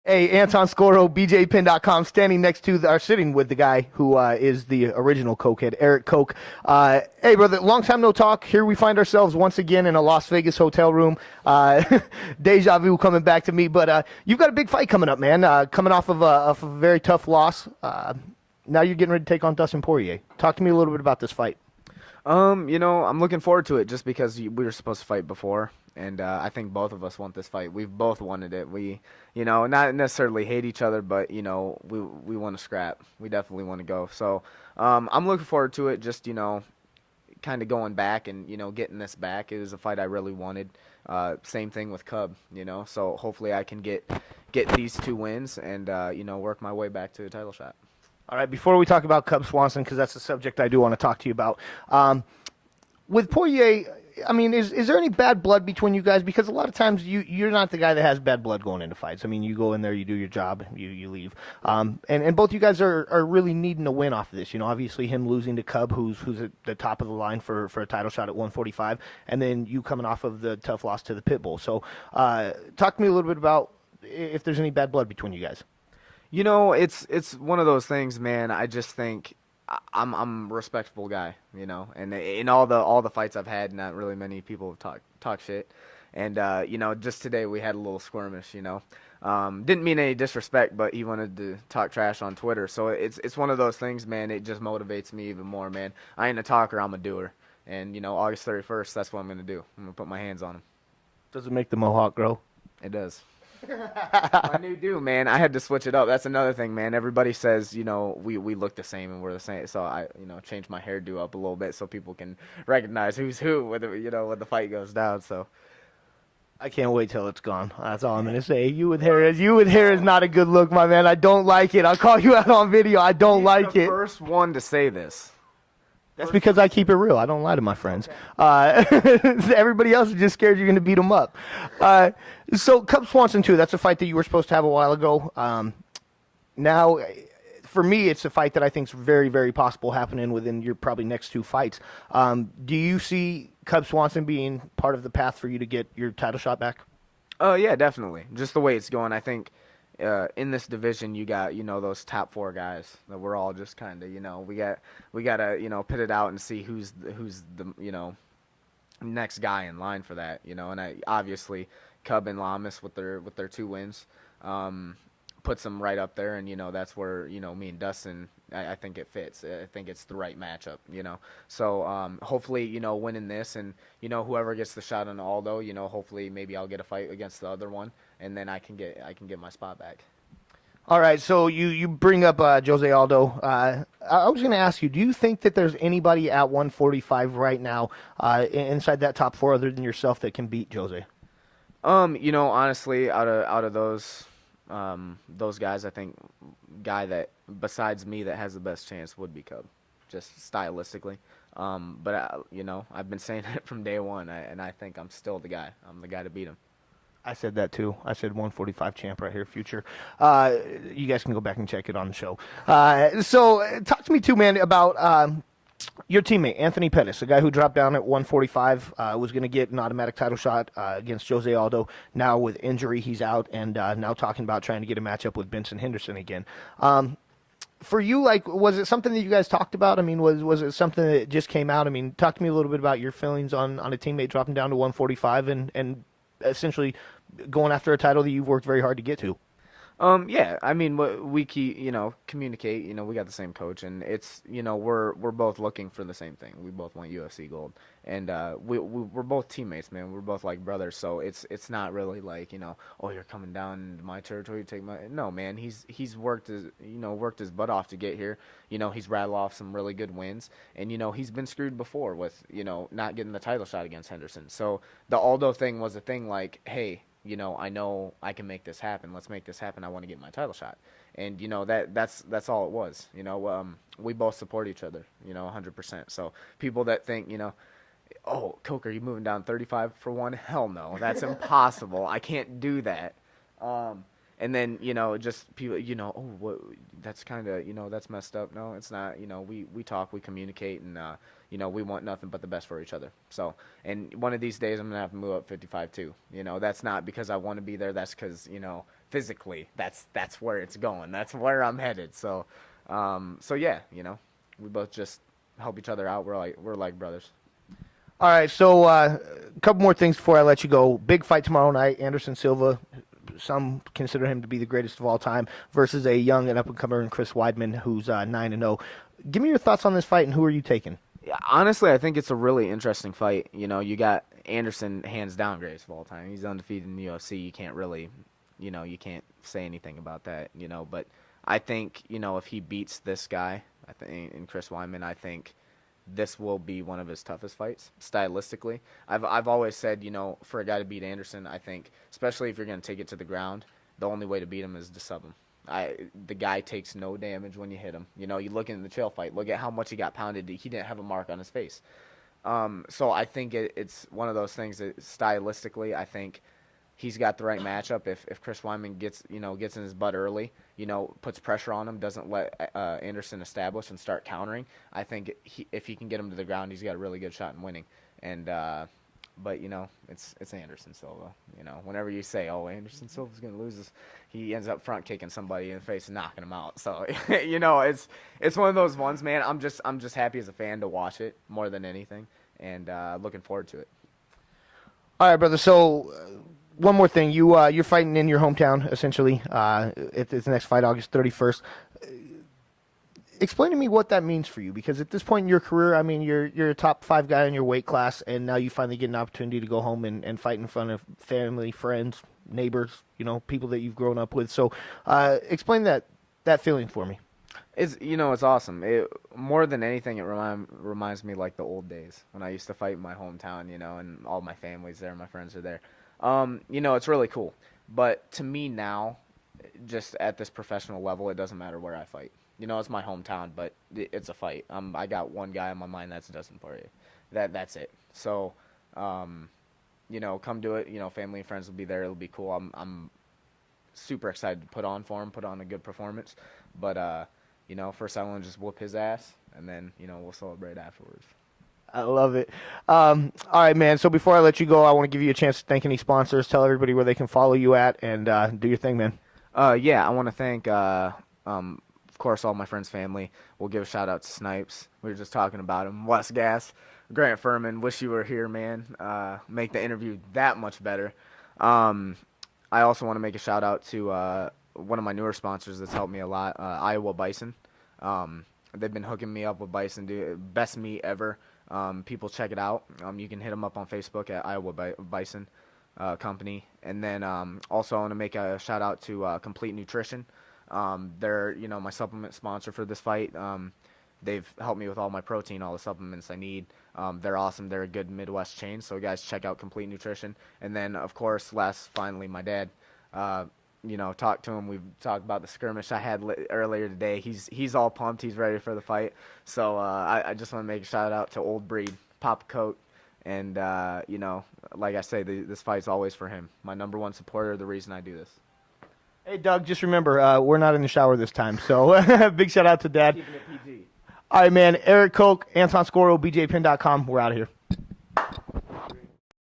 Hey, Anton Scoro, BJPin.com, standing next to sitting with the guy who is the original Cokehead, Erick Koch. Hey, brother, long time no talk. Here we find ourselves once again in a Las Vegas hotel room. Deja vu coming back to me, but you've got a big fight coming up, man. Coming off of a very tough loss. Now you're getting ready to take on Dustin Poirier. Talk to me a little bit about this fight. I'm looking forward to it just because we were supposed to fight before, and I think both of us want this fight. We've both wanted it. We, not necessarily hate each other, but we want to scrap. We definitely want to go. So, I'm looking forward to it. Just kind of going back and getting this back. It was a fight I really wanted. Same thing with Cub. So hopefully I can get these two wins and work my way back to a title shot. All right, before we talk about Cub Swanson, because that's a subject I do want to talk to you about, with Poirier, I mean, is there any bad blood between you guys? Because a lot of times you're not the guy that has bad blood going into fights. I mean, you go in there, you do your job, you leave. And both you guys are really needing a win off of this. Obviously him losing to Cub, who's at the top of the line for a title shot at 145, and then you coming off of the tough loss to the Pitbull. So talk to me a little bit about if there's any bad blood between you guys. It's one of those things, man. I just think I'm a respectful guy, and in all the fights I've had, not really many people have talk shit, and just today we had a little skirmish, didn't mean any disrespect, but he wanted to talk trash on Twitter, so it's one of those things, man. It just motivates me even more, man. I ain't a talker, I'm a doer, and August 31st, that's what I'm gonna do. I'm gonna put my hands on him. Does it make the mohawk grow? It does. My new do, man. I had to switch it up. That's another thing, man. Everybody says, we look the same and we're the same. So I, changed my hairdo up a little bit so people can recognize who's who when the fight goes down. So I can't wait till it's gone. That's all I'm gonna say. You with hair is not a good look, my man. I don't like it. I'll call you out on video. I don't like it. First one to say this. That's because I keep it real. I don't lie to my friends. Everybody else is just scared you're going to beat them up. So Cub Swanson, too, that's a fight that you were supposed to have a while ago. Now, for me, it's a fight that I think is very, very possible happening within your probably next two fights. Do you see Cub Swanson being part of the path for you to get your title shot back? Oh, yeah, definitely. Just the way it's going, I think. In this division, you got those top four guys that we're all just kind of we gotta pit it out and see who's the next guy in line for that, and I obviously Cub and Lamas with their two wins puts them right up there, and that's where me and Dustin, I think it fits. I think it's the right matchup, So hopefully winning this, and whoever gets the shot on Aldo, hopefully maybe I'll get a fight against the other one, and then I can get my spot back. All right, so you bring up Jose Aldo. I was going to ask you, do you think that there's anybody at 145 right now inside that top four other than yourself that can beat Jose? Honestly, out of those guys, I think guy that besides me that has the best chance would be Cub, just stylistically. But I've been saying it from day one, and I think I'm still the guy. I'm the guy to beat him. I said that too. I said 145 champ right here, future. You guys can go back and check it on the show. So talk to me too, man, about your teammate, Anthony Pettis, the guy who dropped down at 145, was going to get an automatic title shot against Jose Aldo. Now with injury, he's out, and now talking about trying to get a matchup with Benson Henderson again. For you, was it something that you guys talked about? I mean, was it something that just came out? I mean, talk to me a little bit about your feelings on a teammate dropping down to 145 and essentially going after a title that you've worked very hard to get to. Yeah, I mean, we keep, communicate, we got the same coach, and it's, we're both looking for the same thing. We both want UFC gold, and we're both teammates, man. We're both like brothers, so it's not really like, oh, you're coming down into my territory to take my. No, man, he's worked his butt off to get here. He's rattled off some really good wins, and he's been screwed before with not getting the title shot against Henderson. So the Aldo thing was a thing like, hey, I know I can make this happen. Let's make this happen. I want to get my title shot. And, that's all it was. We both support each other, 100%. So people that think, oh, Koch, are you moving down 35 for one? Hell no. That's impossible. I can't do that. And then, just people, oh, what, that's kind of, that's messed up. No, it's not. We talk, we communicate, and, we want nothing but the best for each other. So, and one of these days I'm going to have to move up 55 too. That's not because I want to be there. That's because, physically, that's where it's going. That's where I'm headed. So, yeah, you know, we both just help each other out. We're like brothers. All right, so a couple more things before I let you go. Big fight tomorrow night. Anderson Silva, some consider him to be the greatest of all time, versus a young and up-and-comer Chris Weidman, who's 9-0. Give me your thoughts on this fight, and who are you taking? Yeah, honestly, I think it's a really interesting fight. You know, you got Anderson, hands down, greatest of all time. He's undefeated in the UFC. You can't really, you know, you can't say anything about that, you know. But I think, you know, if he beats this guy, I think, in Chris Weidman, I think this will be one of his toughest fights stylistically. I've always said, you know, for a guy to beat Anderson, I think, especially if you're going to take it to the ground, the only way to beat him is to sub him. The guy takes no damage when you hit him. You know, you look in the trail fight, look at how much he got pounded. He didn't have a mark on his face. So I think it's one of those things that stylistically, I think he's got the right matchup. If Chris Weidman gets in his butt early, you know, puts pressure on him, doesn't let Anderson establish and start countering, I think if he can get him to the ground, he's got a really good shot in winning. And but you know, it's Anderson Silva. You know, whenever you say, "Oh, Anderson Silva's gonna lose this," he ends up front kicking somebody in the face and knocking him out. So you know, it's one of those ones, man. I'm just happy as a fan to watch it more than anything, and looking forward to it. All right, brother. So one more thing. You're fighting in your hometown, essentially. It's the next fight, August 31st. Explain to me what that means for you, because at this point in your career, I mean, you're a top 5 guy in your weight class, and now you finally get an opportunity to go home and fight in front of family, friends, neighbors, you know, people that you've grown up with. So explain that feeling for me. It's awesome. More than anything, it reminds me like the old days when I used to fight in my hometown, you know, and all my family's there, my friends are there. You know, it's really cool. But to me now, just at this professional level, it doesn't matter where I fight. You know, it's my hometown, but it's a fight. I got one guy in my mind, that's Dustin Poirier. That's it. So, you know, come do it. You know, family and friends will be there. It'll be cool. I'm super excited to put on for him, put on a good performance. But, you know, first I want to just whoop his ass, and then, you know, we'll celebrate afterwards. I love it. All right, man. So before I let you go, I want to give you a chance to thank any sponsors. Tell everybody where they can follow you at, and do your thing, man. Yeah, I want to thank, of course, all my friends' family. We'll give a shout out to Snipes. We were just talking about him. West Gas, Grant Furman. Wish you were here, man. Make the interview that much better. I also want to make a shout out to one of my newer sponsors that's helped me a lot, Iowa Bison. They've been hooking me up with Bison, dude. Best meat ever. People check it out. You can hit them up on Facebook at Iowa Bison Company. And then also I want to make a shout out to Complete Nutrition. They're, you know, my supplement sponsor for this fight. They've helped me with all my protein, all the supplements I need. They're awesome. They're a good Midwest chain. So guys, check out Complete Nutrition. And then, of course, finally, my dad. You know, talked to him. We've talked about the skirmish I had earlier today. He's all pumped. He's ready for the fight. So I just want to make a shout out to Old Breed, Papa Koch. And, you know, like I say, this fight's always for him. My number one supporter, the reason I do this. Hey, Doug, just remember, we're not in the shower this time. So big shout out to Dad. Keeping it PG. All right, man. Erick, Koch, Anton Scoro, BJPin.com. We're out of here.